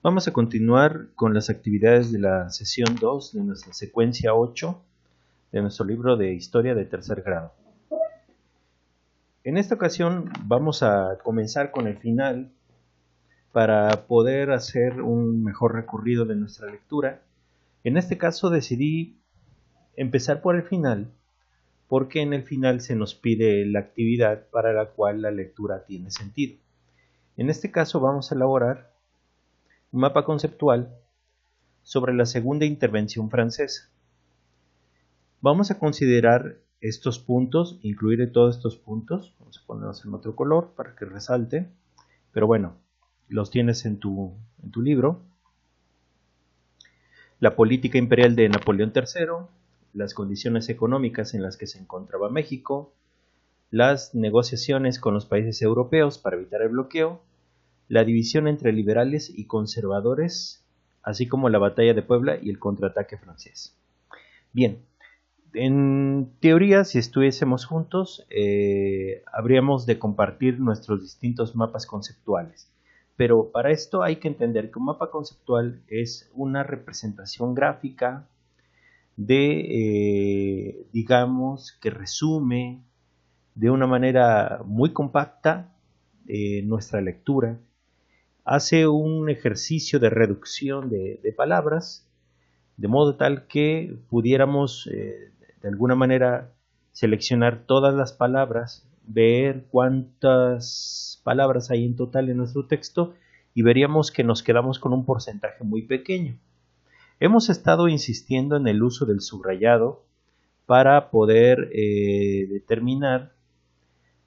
Vamos a continuar con las actividades de la sesión 2 de nuestra secuencia 8 de nuestro libro de historia de tercer grado. En esta ocasión vamos a comenzar con el final para poder hacer un mejor recorrido de nuestra lectura. En este caso decidí empezar por el final porque en el final se nos pide la actividad para la cual la lectura tiene sentido. En este caso vamos a elaborar un mapa conceptual sobre la segunda intervención francesa. Vamos a considerar estos puntos, incluir todos estos puntos. Vamos a ponerlos en otro color para que resalte. Pero bueno, los tienes en tu libro. La política imperial de Napoleón III, las condiciones económicas en las que se encontraba México, las negociaciones con los países europeos para evitar el bloqueo, la división entre liberales y conservadores, así como la batalla de Puebla y el contraataque francés. Bien, en teoría, si estuviésemos juntos, habríamos de compartir nuestros distintos mapas conceptuales. Pero para esto hay que entender que un mapa conceptual es una representación gráfica de, digamos, que resume de una manera muy compacta nuestra lectura. Hace un ejercicio de reducción de palabras, de modo tal que pudiéramos de alguna manera seleccionar todas las palabras, ver cuántas palabras hay en total en nuestro texto y veríamos que nos quedamos con un porcentaje muy pequeño. Hemos estado insistiendo en el uso del subrayado para poder determinar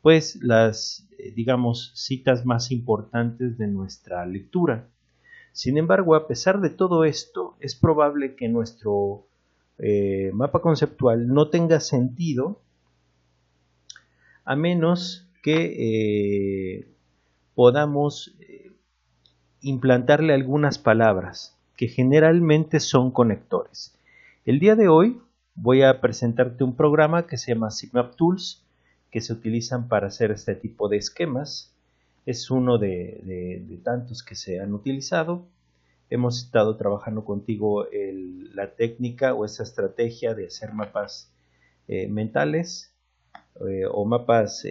pues las digamos citas más importantes de nuestra lectura. Sin embargo, a pesar de todo esto, es probable que nuestro mapa conceptual no tenga sentido a menos que podamos implantarle algunas palabras que generalmente son conectores. El día de hoy voy a presentarte un programa que se llama Signap Tools, que se utilizan para hacer este tipo de esquemas. Es uno de tantos que se han utilizado. Hemos estado trabajando contigo la técnica o esa estrategia de hacer mapas mentales o mapas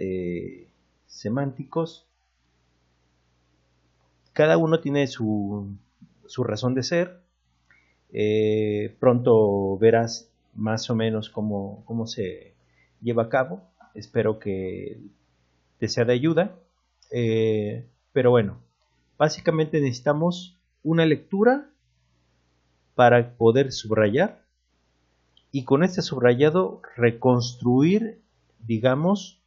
semánticos. Cada uno tiene su razón de ser. Pronto verás más o menos cómo se lleva a cabo. Espero que te sea de ayuda. Pero bueno, básicamente necesitamos una lectura para poder subrayar y con este subrayado reconstruir, digamos,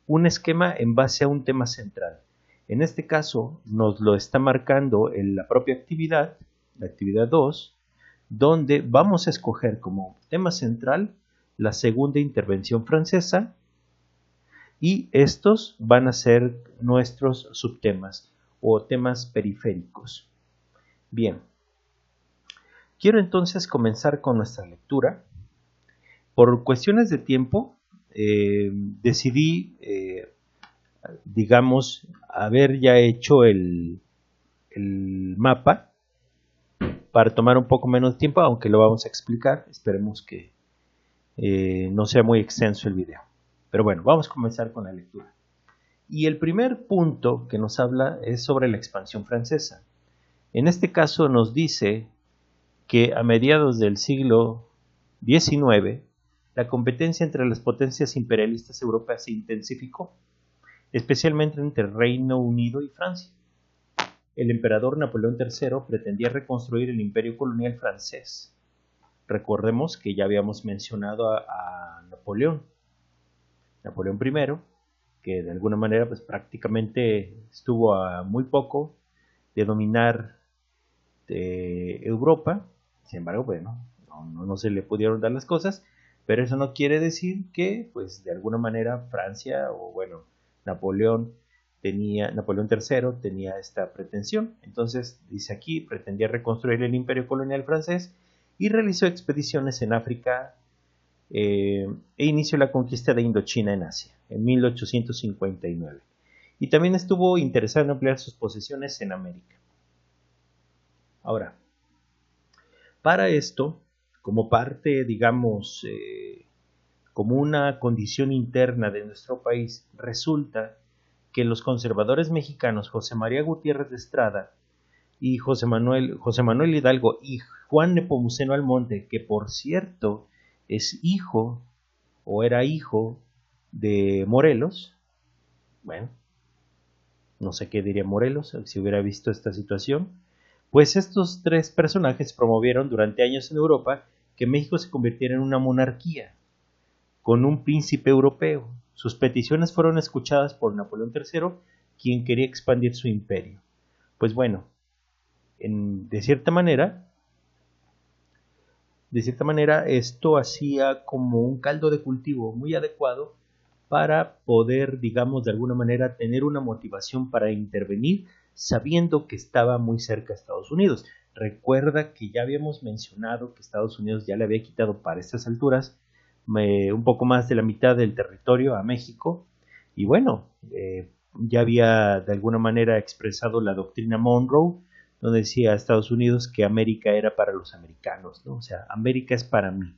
un esquema en base a un tema central. En este caso nos lo está marcando en la propia actividad, la actividad 2, donde vamos a escoger como tema central la segunda intervención francesa y estos van a ser nuestros subtemas o temas periféricos. Bien, quiero entonces comenzar con nuestra lectura. Por cuestiones de tiempo, decidí, digamos, haber ya hecho el mapa para tomar un poco menos de tiempo, aunque lo vamos a explicar. Esperemos que no sea muy extenso el video. Pero bueno, vamos a comenzar con la lectura. Y el primer punto que nos habla es sobre la expansión francesa. En este caso nos dice que a mediados del siglo XIX, la competencia entre las potencias imperialistas europeas se intensificó, especialmente entre el Reino Unido y Francia. El emperador Napoleón III pretendía reconstruir el imperio colonial francés. Recordemos que ya habíamos mencionado a Napoleón I, que de alguna manera pues prácticamente estuvo a muy poco de dominar Europa. Sin embargo, bueno, no se le pudieron dar las cosas, pero eso no quiere decir que pues de alguna manera Francia o bueno, Napoleón III tenía esta pretensión. Entonces dice aquí, pretendía reconstruir el imperio colonial francés y realizó expediciones en África e inició la conquista de Indochina en Asia en 1859. Y también estuvo interesado en ampliar sus posesiones en América. Ahora, para esto, como parte, digamos, como una condición interna de nuestro país, resulta que los conservadores mexicanos José María Gutiérrez de Estrada y José Manuel Hidalgo y Juan Nepomuceno Almonte, que por cierto es hijo o era hijo de Morelos, bueno, no sé qué diría Morelos si hubiera visto esta situación, pues estos tres personajes promovieron durante años en Europa que México se convirtiera en una monarquía con un príncipe europeo. Sus peticiones fueron escuchadas por Napoleón III, quien quería expandir su imperio. Pues bueno, de cierta manera, esto hacía como un caldo de cultivo muy adecuado para poder, digamos, de alguna manera tener una motivación para intervenir sabiendo que estaba muy cerca de Estados Unidos. Recuerda que ya habíamos mencionado que Estados Unidos ya le había quitado para estas alturas un poco más de la mitad del territorio a México y bueno, ya había de alguna manera expresado la doctrina Monroe, donde decía a Estados Unidos que América era para los americanos, ¿no? O sea, América es para mí.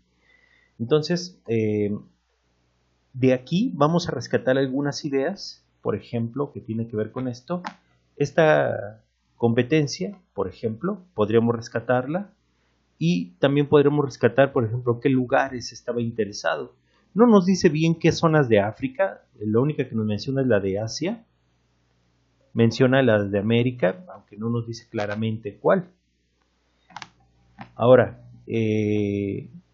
Entonces, de aquí vamos a rescatar algunas ideas, por ejemplo, que tiene que ver con esto. Esta competencia, por ejemplo, podríamos rescatarla y también podríamos rescatar, por ejemplo, qué lugares estaba interesado. No nos dice bien qué zonas de África, la única que nos menciona es la de Asia, menciona las de América, aunque no nos dice claramente cuál. Ahora,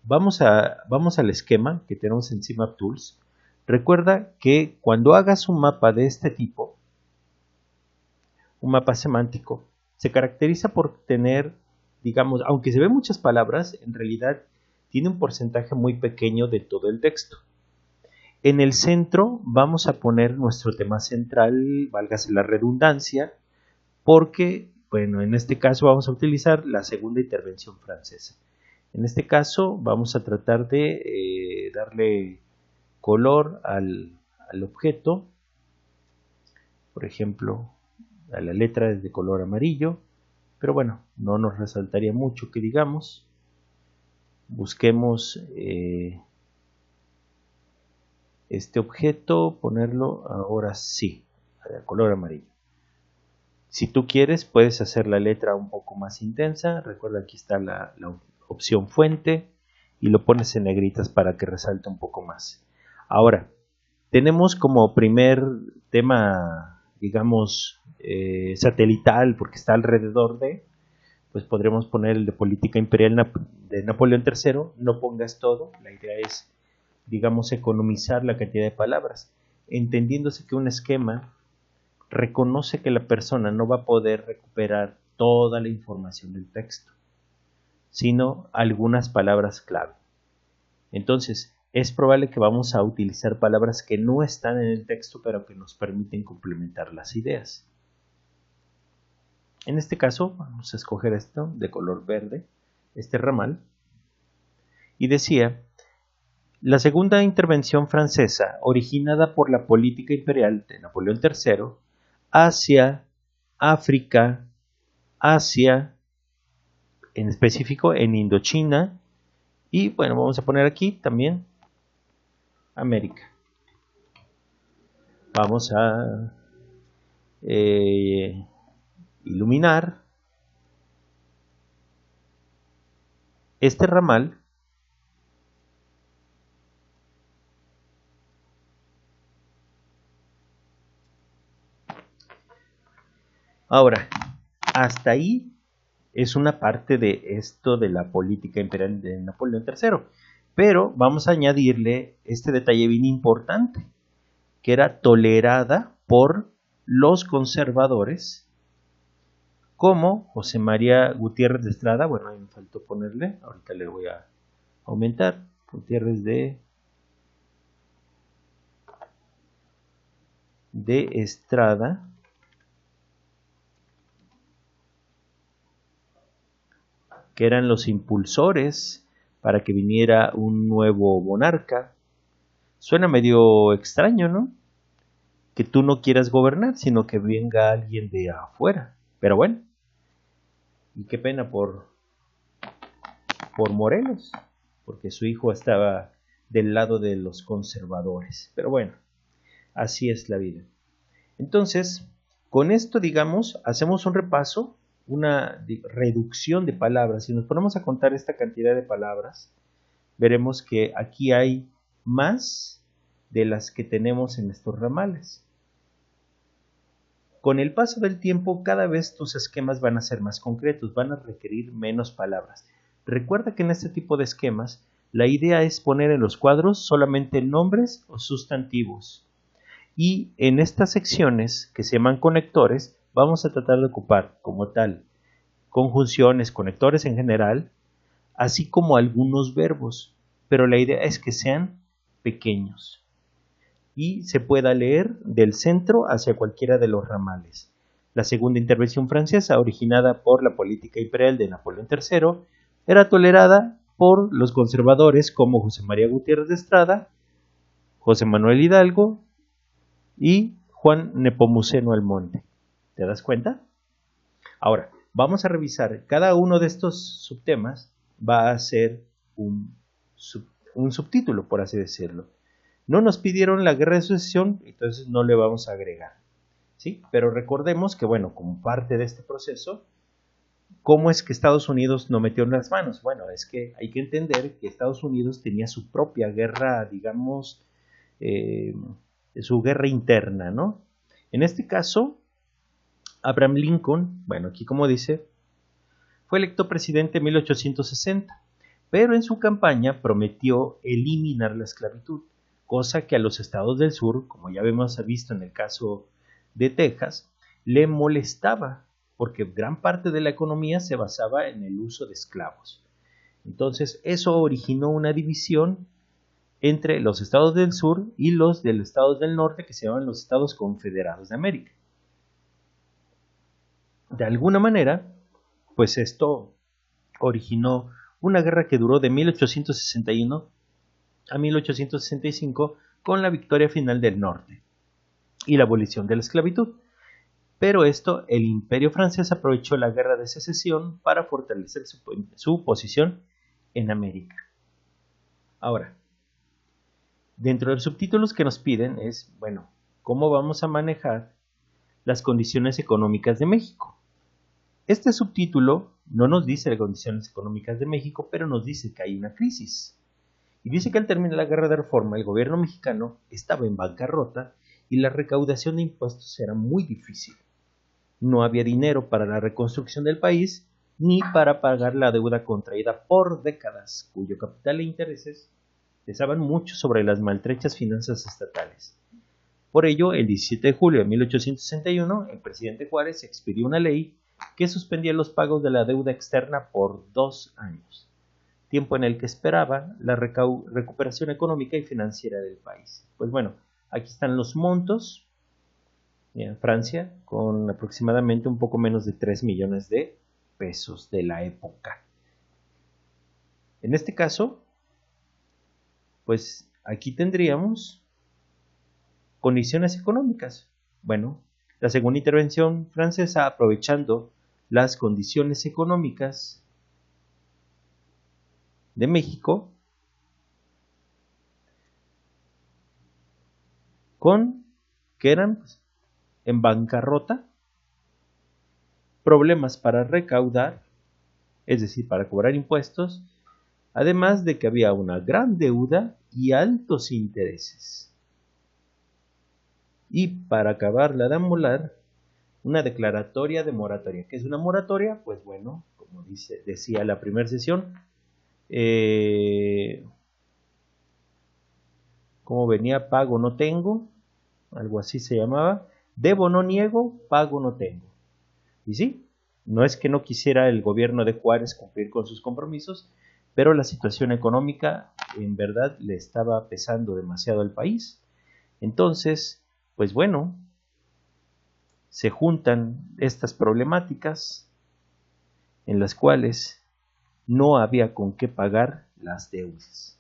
vamos al esquema que tenemos en CMapTools. Recuerda que cuando hagas un mapa de este tipo, un mapa semántico, se caracteriza por tener, digamos, aunque se ven muchas palabras, en realidad tiene un porcentaje muy pequeño de todo el texto. En el centro vamos a poner nuestro tema central, válgase la redundancia, porque, bueno, en este caso vamos a utilizar la segunda intervención francesa. En este caso vamos a tratar de darle color al objeto, por ejemplo, a la letra es de color amarillo, pero bueno, no nos resaltaría mucho que digamos. Busquemos este objeto, ponerlo ahora sí, a color amarillo. Si tú quieres, puedes hacer la letra un poco más intensa. Recuerda, aquí está la opción fuente y lo pones en negritas para que resalte un poco más. Ahora, tenemos como primer tema, digamos, satelital, porque está alrededor de, pues podremos poner el de política imperial de Napoleón III. No pongas todo, la idea es, digamos, economizar la cantidad de palabras, entendiéndose que un esquema reconoce que la persona no va a poder recuperar toda la información del texto, sino algunas palabras clave. Entonces, es probable que vamos a utilizar palabras que no están en el texto, pero que nos permiten complementar las ideas. En este caso, vamos a escoger esto de color verde, este ramal, y decía: la segunda intervención francesa, originada por la política imperial de Napoleón III, hacia África, Asia, en específico en Indochina, y bueno, vamos a poner aquí también América. Vamos a iluminar este ramal ahora. Hasta ahí es una parte de esto de la política imperial de Napoleón III, pero vamos a añadirle este detalle bien importante, que era tolerada por los conservadores como José María Gutiérrez de Estrada. Bueno, ahí me faltó ponerle, ahorita le voy a aumentar, Gutiérrez de Estrada, que eran los impulsores para que viniera un nuevo monarca. Suena medio extraño, ¿no? Que tú no quieras gobernar, sino que venga alguien de afuera. Pero bueno, Y qué pena por Morelos, porque su hijo estaba del lado de los conservadores. Pero bueno, así es la vida. Entonces, con esto, digamos, hacemos un repaso, una reducción de palabras. Si nos ponemos a contar esta cantidad de palabras, veremos que aquí hay más de las que tenemos en estos ramales. Con el paso del tiempo, cada vez tus esquemas van a ser más concretos, van a requerir menos palabras. Recuerda que en este tipo de esquemas, la idea es poner en los cuadros solamente nombres o sustantivos. Y en estas secciones, que se llaman conectores, vamos a tratar de ocupar como tal conjunciones, conectores en general, así como algunos verbos, pero la idea es que sean pequeños y se pueda leer del centro hacia cualquiera de los ramales. La segunda intervención francesa, originada por la política imperial de Napoleón III, era tolerada por los conservadores como José María Gutiérrez de Estrada, José Manuel Hidalgo y Juan Nepomuceno Almonte. ¿Te das cuenta? Ahora, vamos a revisar cada uno de estos subtemas, va a ser un subtítulo, por así decirlo. No nos pidieron la guerra de sucesión, entonces no le vamos a agregar. ¿Sí? Pero recordemos que, bueno, como parte de este proceso, ¿cómo es que Estados Unidos no metió en las manos? Bueno, es que hay que entender que Estados Unidos tenía su propia guerra, digamos, su guerra interna, ¿no? En este caso, Abraham Lincoln, bueno, aquí como dice, fue electo presidente en 1860, pero en su campaña prometió eliminar la esclavitud, cosa que a los estados del sur, como ya hemos visto en el caso de Texas, le molestaba, porque gran parte de la economía se basaba en el uso de esclavos. Entonces, eso originó una división entre los estados del sur y los de los estados del norte, que se llaman los Estados Confederados de América. De alguna manera, pues esto originó una guerra que duró de 1861 a 1865 con la victoria final del norte y la abolición de la esclavitud. Pero esto, el Imperio francés aprovechó la guerra de secesión para fortalecer su posición en América. Ahora, dentro de los subtítulos que nos piden es, bueno, ¿cómo vamos a manejar las condiciones económicas de México? Este subtítulo no nos dice las condiciones económicas de México, pero nos dice que hay una crisis. Y dice que al terminar la guerra de reforma, el gobierno mexicano estaba en bancarrota y la recaudación de impuestos era muy difícil. No había dinero para la reconstrucción del país ni para pagar la deuda contraída por décadas, cuyo capital e intereses pesaban mucho sobre las maltrechas finanzas estatales. Por ello, el 17 de julio de 1861, el presidente Juárez expidió una ley que suspendía los pagos de la deuda externa por 2 años, tiempo en el que esperaba la recuperación económica y financiera del país. Pues bueno, aquí están los montos. En Francia, con aproximadamente un poco menos de 3 millones de pesos de la época. En este caso, pues aquí tendríamos condiciones económicas. Bueno, la segunda intervención francesa, aprovechando las condiciones económicas de México, que eran en bancarrota, problemas para recaudar, es decir, para cobrar impuestos, además de que había una gran deuda y altos intereses. Y para acabarla de amolar, una declaratoria de moratoria. ¿Qué es una moratoria? Pues bueno, como decía la primera sesión, como venía, pago no tengo, algo así se llamaba, debo no niego, pago no tengo. Y sí, no es que no quisiera el gobierno de Juárez cumplir con sus compromisos, pero la situación económica en verdad le estaba pesando demasiado al país. Entonces, pues bueno, se juntan estas problemáticas en las cuales no había con qué pagar las deudas.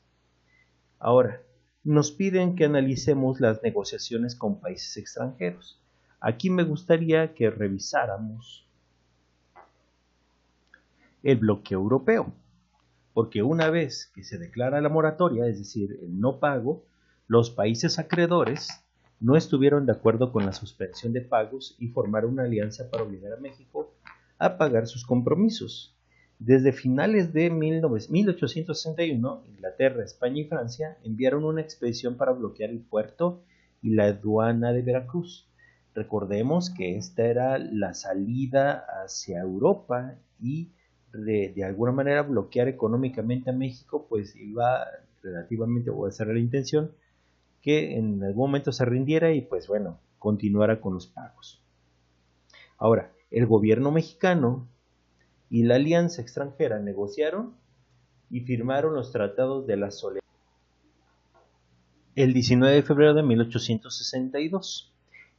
Ahora, nos piden que analicemos las negociaciones con países extranjeros. Aquí me gustaría que revisáramos el bloqueo europeo, porque una vez que se declara la moratoria, es decir, el no pago, los países acreedores no estuvieron de acuerdo con la suspensión de pagos y formaron una alianza para obligar a México a pagar sus compromisos. Desde finales de 1861, Inglaterra, España y Francia enviaron una expedición para bloquear el puerto y la aduana de Veracruz. Recordemos que esta era la salida hacia Europa y de alguna manera bloquear económicamente a México, pues iba relativamente, o esa era la intención, que en algún momento se rindiera y pues bueno, continuara con los pagos. Ahora, el gobierno mexicano y la alianza extranjera negociaron y firmaron los tratados de la Soledad el 19 de febrero de 1862.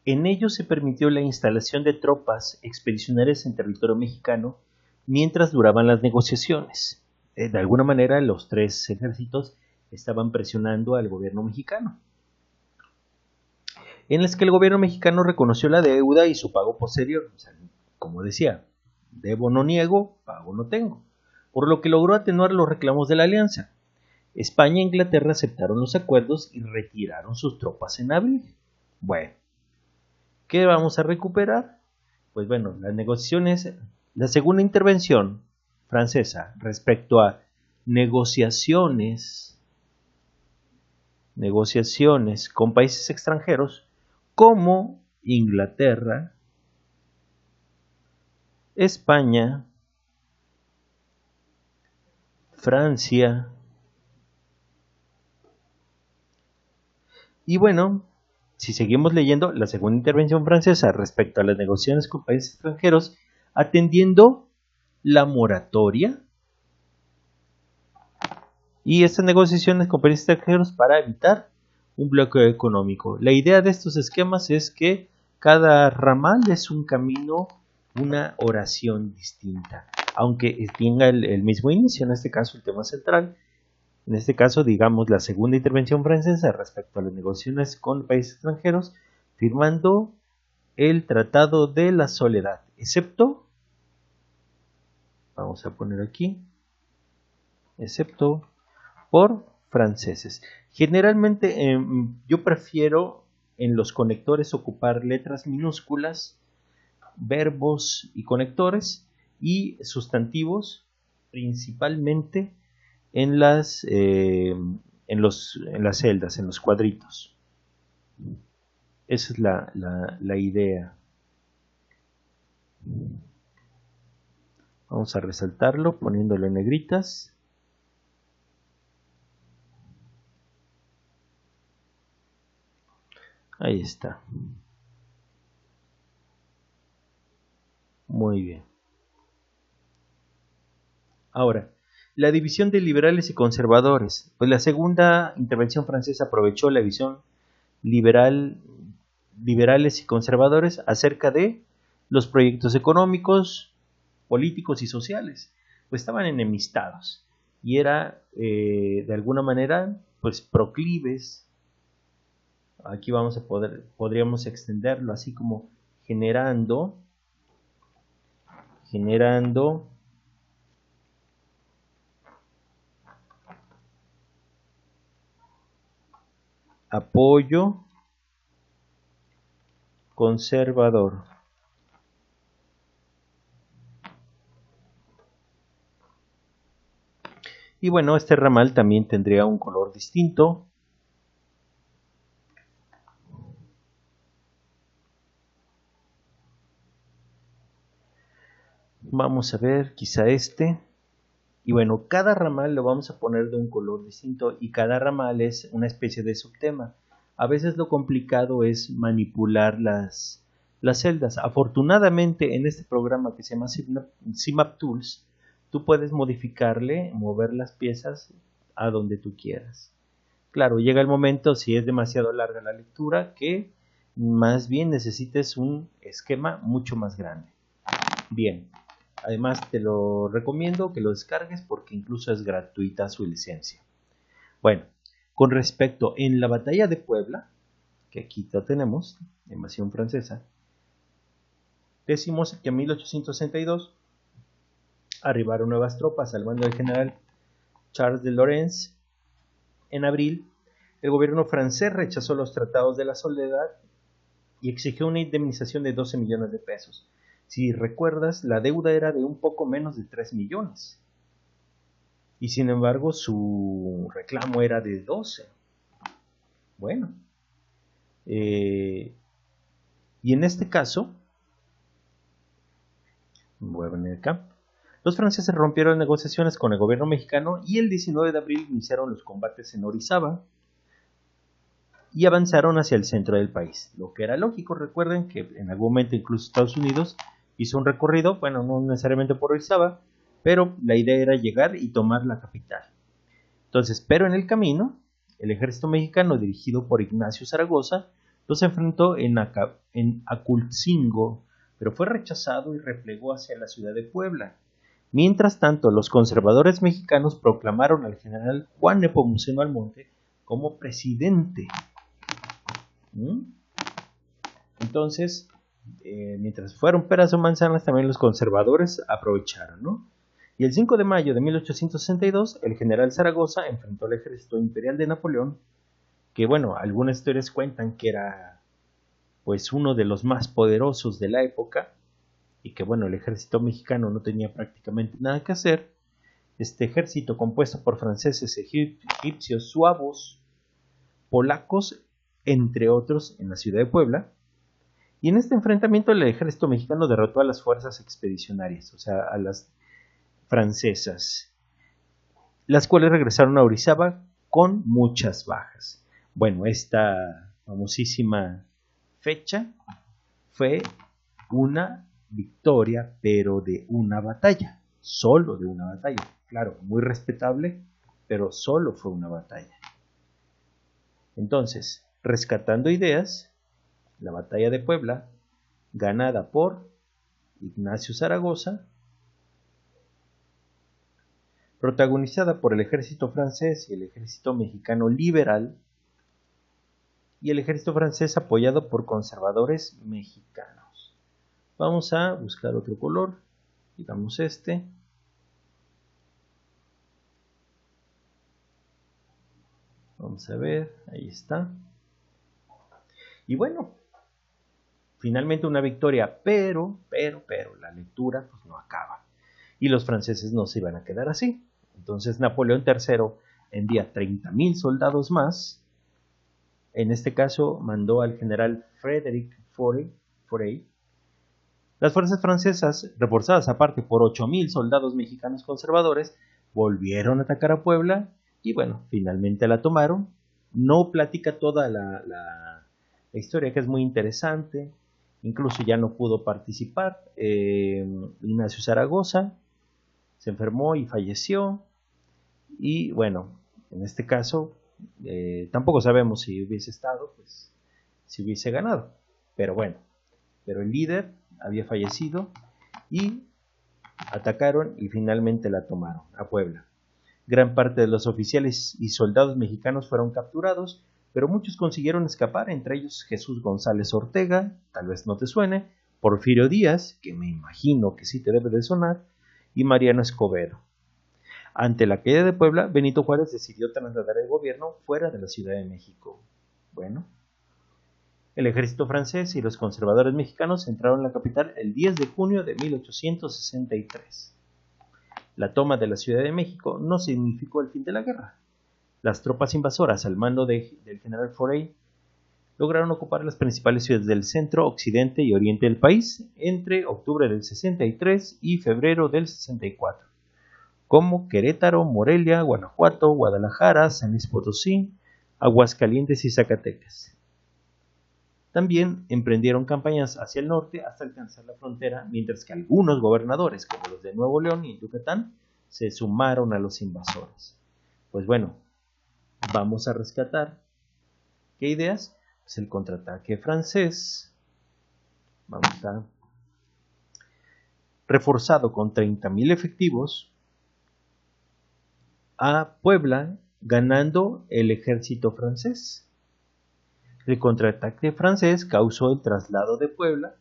En ellos se permitió la instalación de tropas expedicionarias en territorio mexicano mientras duraban las negociaciones. De alguna manera, los tres ejércitos estaban presionando al gobierno mexicano, en las que el gobierno mexicano reconoció la deuda y su pago posterior. O sea, como decía, debo no niego, pago no tengo, por lo que logró atenuar los reclamos de la alianza. España e Inglaterra aceptaron los acuerdos y retiraron sus tropas en abril. Bueno, ¿qué vamos a recuperar? Pues bueno, las negociaciones, la segunda intervención francesa respecto a negociaciones con países extranjeros como Inglaterra, España, Francia, y bueno, si seguimos leyendo, la segunda intervención francesa respecto a las negociaciones con países extranjeros, atendiendo la moratoria y estas negociaciones con países extranjeros para evitar un bloqueo económico. La idea de estos esquemas es que cada ramal es un camino, una oración distinta, aunque tenga el mismo inicio, en este caso el tema central. En este caso, digamos, la segunda intervención francesa respecto a las negociaciones con países extranjeros, firmando el Tratado de la Soledad, excepto, vamos a poner aquí, excepto por franceses. Generalmente yo prefiero en los conectores ocupar letras minúsculas, verbos y conectores, y sustantivos principalmente en las celdas, en los cuadritos. Esa es la idea. Vamos a resaltarlo poniéndolo en negritas. Ahí está. Muy bien. Ahora, la división de liberales y conservadores. Pues la segunda intervención francesa aprovechó la división liberales y conservadores acerca de los proyectos económicos, políticos y sociales. Pues estaban enemistados y era de alguna manera pues proclives. Aquí podríamos extenderlo así como generando apoyo conservador. Y bueno, este ramal también tendría un color distinto. Vamos a ver, quizá este. Y bueno, cada ramal lo vamos a poner de un color distinto y cada ramal es una especie de subtema. A veces lo complicado es manipular las celdas. Afortunadamente en este programa que se llama CMap Tools, tú puedes modificarle, mover las piezas a donde tú quieras. Claro, llega el momento, si es demasiado larga la lectura, que más bien necesites un esquema mucho más grande. Bien. Además te lo recomiendo que lo descargues porque incluso es gratuita su licencia. Bueno, con respecto en la batalla de Puebla, que aquí lo tenemos, invasión francesa, decimos que en 1862 arribaron nuevas tropas al mando del general Charles de Lorentz. En abril, el gobierno francés rechazó los tratados de la Soledad y exigió una indemnización de 12 millones de pesos. Si recuerdas, la deuda era de un poco menos de 3 millones. Y sin embargo, su reclamo era de 12. Bueno. Y en este caso, voy a venir acá. Los franceses rompieron negociaciones con el gobierno mexicano y el 19 de abril iniciaron los combates en Orizaba y avanzaron hacia el centro del país, lo que era lógico. Recuerden que en algún momento incluso Estados Unidos hizo un recorrido, bueno, no necesariamente por Orizaba, pero la idea era llegar y tomar la capital. Entonces, pero en el camino, el ejército mexicano dirigido por Ignacio Zaragoza los enfrentó en Acultzingo, pero fue rechazado y replegó hacia la ciudad de Puebla. Mientras tanto, los conservadores mexicanos proclamaron al general Juan Nepomuceno Almonte como presidente. Entonces, mientras fueron peras o manzanas, también los conservadores aprovecharon, ¿no? Y el 5 de mayo de 1862, el general Zaragoza enfrentó al ejército imperial de Napoleón, que bueno, algunas historias cuentan que era pues uno de los más poderosos de la época, y que bueno, el ejército mexicano no tenía prácticamente nada que hacer. Este ejército compuesto por franceses, egipcios, suevos, polacos, entre otros, en la ciudad de Puebla. Y en este enfrentamiento el ejército mexicano derrotó a las fuerzas expedicionarias, o sea, a las francesas, las cuales regresaron a Orizaba con muchas bajas. Bueno, esta famosísima fecha fue una victoria, pero de una batalla, solo de una batalla. Claro, muy respetable, pero solo fue una batalla. Entonces, rescatando ideas, la batalla de Puebla, ganada por Ignacio Zaragoza, protagonizada por el ejército francés y el ejército mexicano liberal, y el ejército francés apoyado por conservadores mexicanos. Vamos a buscar otro color, digamos este. Vamos a ver, ahí está. Y bueno, finalmente una victoria, pero la lectura pues no acaba. Y los franceses no se iban a quedar así. Entonces Napoleón III envía 30,000 soldados más. En este caso mandó al general Frédéric Forey. Las fuerzas francesas, reforzadas aparte por 8,000 soldados mexicanos conservadores, volvieron a atacar a Puebla y bueno, finalmente la tomaron. No platica toda la historia, que es muy interesante. Incluso ya no pudo participar. Ignacio Zaragoza se enfermó y falleció. Y bueno, en este caso tampoco sabemos si hubiese estado, pues si hubiese ganado. Pero bueno, pero el líder había fallecido y atacaron y finalmente la tomaron a Puebla. Gran parte de los oficiales y soldados mexicanos fueron capturados, pero muchos consiguieron escapar, entre ellos Jesús González Ortega, tal vez no te suene, Porfirio Díaz, que me imagino que sí te debe de sonar, y Mariano Escobedo. Ante la caída de Puebla, Benito Juárez decidió trasladar el gobierno fuera de la Ciudad de México. Bueno, el ejército francés y los conservadores mexicanos entraron en la capital el 10 de junio de 1863. La toma de la Ciudad de México no significó el fin de la guerra. Las tropas invasoras al mando del general Forey lograron ocupar las principales ciudades del centro, occidente y oriente del país entre octubre del 63 y febrero del 64, como Querétaro, Morelia, Guanajuato, Guadalajara, San Luis Potosí, Aguascalientes y Zacatecas. También emprendieron campañas hacia el norte hasta alcanzar la frontera, mientras que algunos gobernadores, como los de Nuevo León y Yucatán, se sumaron a los invasores. Pues bueno, vamos a rescatar. ¿Qué ideas? Pues el contraataque francés. Vamos a reforzado con 30,000 efectivos a Puebla, ganando el ejército francés. El contraataque francés causó el traslado de Puebla.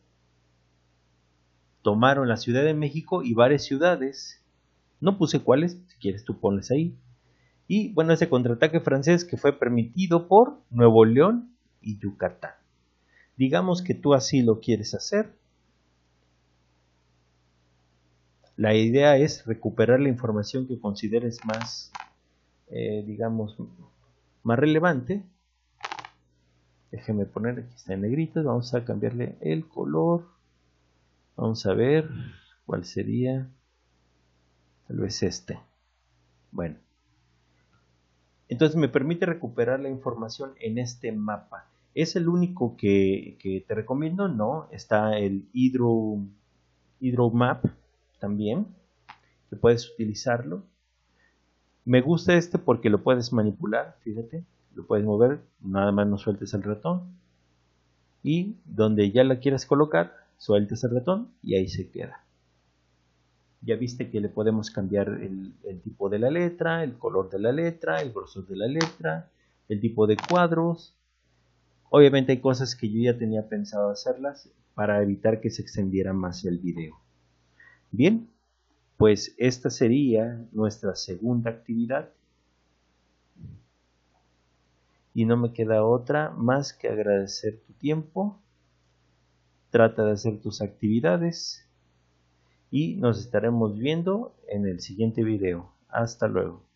Tomaron la Ciudad de México y varias ciudades No puse cuáles, si quieres tú ponles ahí. Y bueno, ese contraataque francés que fue permitido por Nuevo León y Yucatán. Digamos que tú así lo quieres hacer. La idea es recuperar la información que consideres más, digamos, más relevante. Déjeme poner, aquí está en negritos, vamos a cambiarle el color. Vamos a ver cuál sería, tal vez este. Bueno, entonces me permite recuperar la información en este mapa. ¿Es el único que te recomiendo? No, está el HydroMap también, que puedes utilizarlo. Me gusta este porque lo puedes manipular, fíjate, lo puedes mover, nada más no sueltes el ratón. Y donde ya la quieras colocar, sueltas el ratón y ahí se queda. Ya viste que le podemos cambiar el tipo de la letra, el color de la letra, el grosor de la letra, el tipo de cuadros. Obviamente hay cosas que yo ya tenía pensado hacerlas para evitar que se extendiera más el video. Bien, pues esta sería nuestra segunda actividad. Y no me queda otra más que agradecer tu tiempo. Trata de hacer tus actividades y nos estaremos viendo en el siguiente video. Hasta luego.